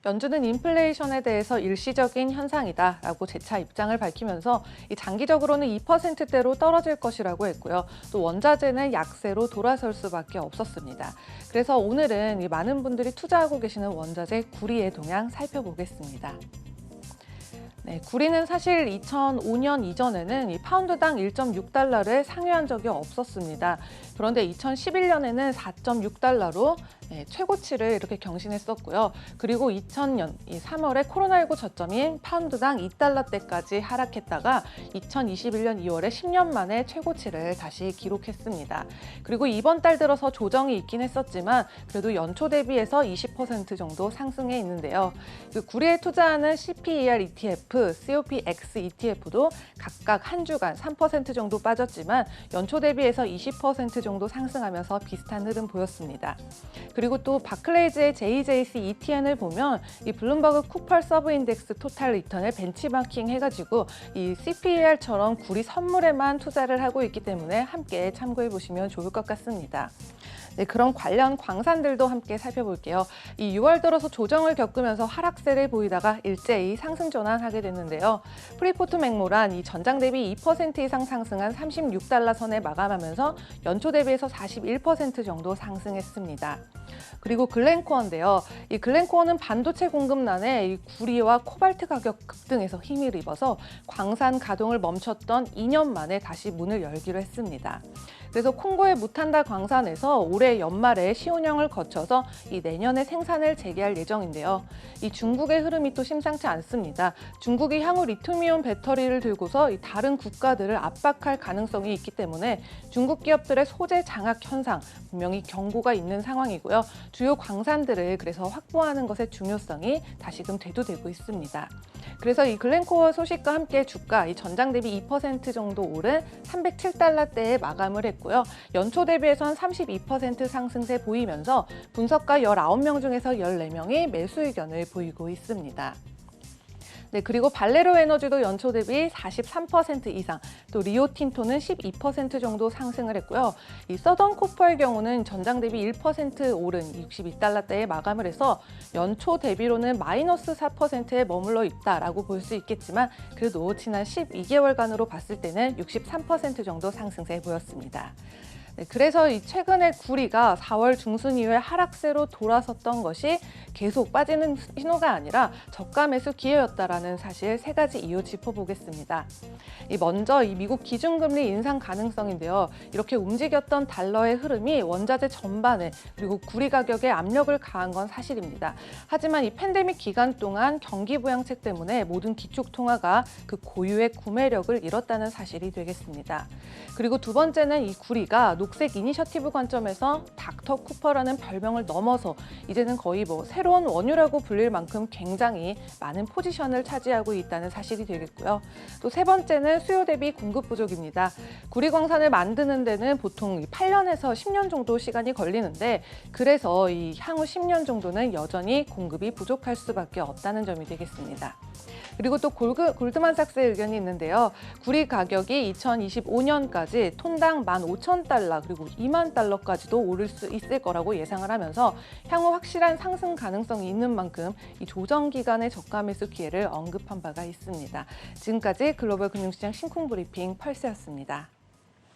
연준은 인플레이션에 대해서 일시적인 현상이다라고 재차 입장을 밝히면서 장기적으로는 2%대로 떨어질 것이라고 했고요. 또 원자재는 약세로 돌아설 수밖에 없었습니다. 그래서 오늘은 많은 분들이 투자하고 계시는 원자재 구리의 동향 살펴보겠습니다. 네, 구리는 사실 2005년 이전에는 이 파운드당 1.6달러를 상회한 적이 없었습니다. 그런데 2011년에는 4.6달러로 최고치를 이렇게 경신했었고요. 그리고 2000년 3월에 코로나19 저점인 파운드당 2달러대까지 하락했다가 2021년 2월에 10년 만에 최고치를 다시 기록했습니다. 그리고 이번 달 들어서 조정이 있긴 했었지만 그래도 연초 대비해서 20% 정도 상승해 있는데요. 구리에 투자하는 CPER ETF, COPX ETF도 각각 한 주간 3% 정도 빠졌지만 연초 대비해서 20% 정도 상승하면서 비슷한 흐름 보였습니다. 그리고 또 바클레이즈의 JJC ETN을 보면 이 블룸버그 쿠퍼 서브인덱스 토탈 리턴을 벤치마킹 해가지고 이 CPER처럼 구리 선물에만 투자를 하고 있기 때문에 함께 참고해 보시면 좋을 것 같습니다. 네, 그럼 관련 광산들도 함께 살펴볼게요. 이 6월 들어서 조정을 겪으면서 하락세를 보이다가 일제히 상승 전환하게 됐는데요. 프리포트 맥모란 이 전장 대비 2% 이상 상승한 36달러 선에 마감하면서 연초 대비해서 41% 정도 상승했습니다. 그리고 글렌코어인데요. 이 글렌코어는 반도체 공급난에 이 구리와 코발트 가격 급등해서 힘을 입어서 광산 가동을 멈췄던 2년 만에 다시 문을 열기로 했습니다. 그래서 콩고의 무탄다 광산에서 올해 연말에 시운영을 거쳐서 이 내년에 생산을 재개할 예정인데요. 이 중국의 흐름이 또 심상치 않습니다. 중국이 향후 리튬이온 배터리를 들고서 이 다른 국가들을 압박할 가능성이 있기 때문에 중국 기업들의 소재 장악 현상 분명히 경고가 있는 상황이고요. 주요 광산들을 그래서 확보하는 것의 중요성이 다시금 대두되고 있습니다. 그래서 이 글렌코어 소식과 함께 주가 이 전장 대비 2% 정도 오른 307달러대에 마감을 했고요. 연초 대비해서 한 32% 상승세 보이면서 분석가 19명 중에서 14명이 매수 의견을 보이고 있습니다. 네, 그리고 발레로 에너지도 연초 대비 43% 이상, 또 리오틴토는 12% 정도 상승을 했고요. 이 서던 코퍼의 경우는 전장 대비 1% 오른 62달러대에 마감을 해서 연초 대비로는 마이너스 4%에 머물러 있다라고 볼 수 있겠지만 그래도 지난 12개월간으로 봤을 때는 63% 정도 상승세 보였습니다. 네, 그래서 이 최근에 구리가 4월 중순 이후에 하락세로 돌아섰던 것이 계속 빠지는 신호가 아니라 저가 매수 기회였다라는 사실 세 가지 이유 짚어보겠습니다. 먼저 이 미국 기준금리 인상 가능성인데요. 이렇게 움직였던 달러의 흐름이 원자재 전반에 그리고 구리 가격에 압력을 가한 건 사실입니다. 하지만 이 팬데믹 기간 동안 경기 부양책 때문에 모든 기축 통화가 그 고유의 구매력을 잃었다는 사실이 되겠습니다. 그리고 두 번째는 이 구리가 녹색 이니셔티브 관점에서 닥터 쿠퍼라는 별명을 넘어서 이제는 거의 새로운 원유라고 불릴 만큼 굉장히 많은 포지션을 차지하고 있다는 사실이 되겠고요. 또 세 번째는 수요 대비 공급 부족입니다. 구리 광산을 만드는 데는 보통 8년에서 10년 정도 시간이 걸리는데 그래서 이 향후 10년 정도는 여전히 공급이 부족할 수밖에 없다는 점이 되겠습니다. 그리고 또 골드만삭스의 의견이 있는데요. 구리 가격이 2025년까지 톤당 15,000달러 그리고 2만 달러까지도 오를 수 있을 거라고 예상을 하면서 향후 확실한 상승 가능성이 있는 만큼 이 조정 기간의 저가 매수 기회를 언급한 바가 있습니다. 지금까지 글로벌 금융시장 신쿵 브리핑 펄스였습니다.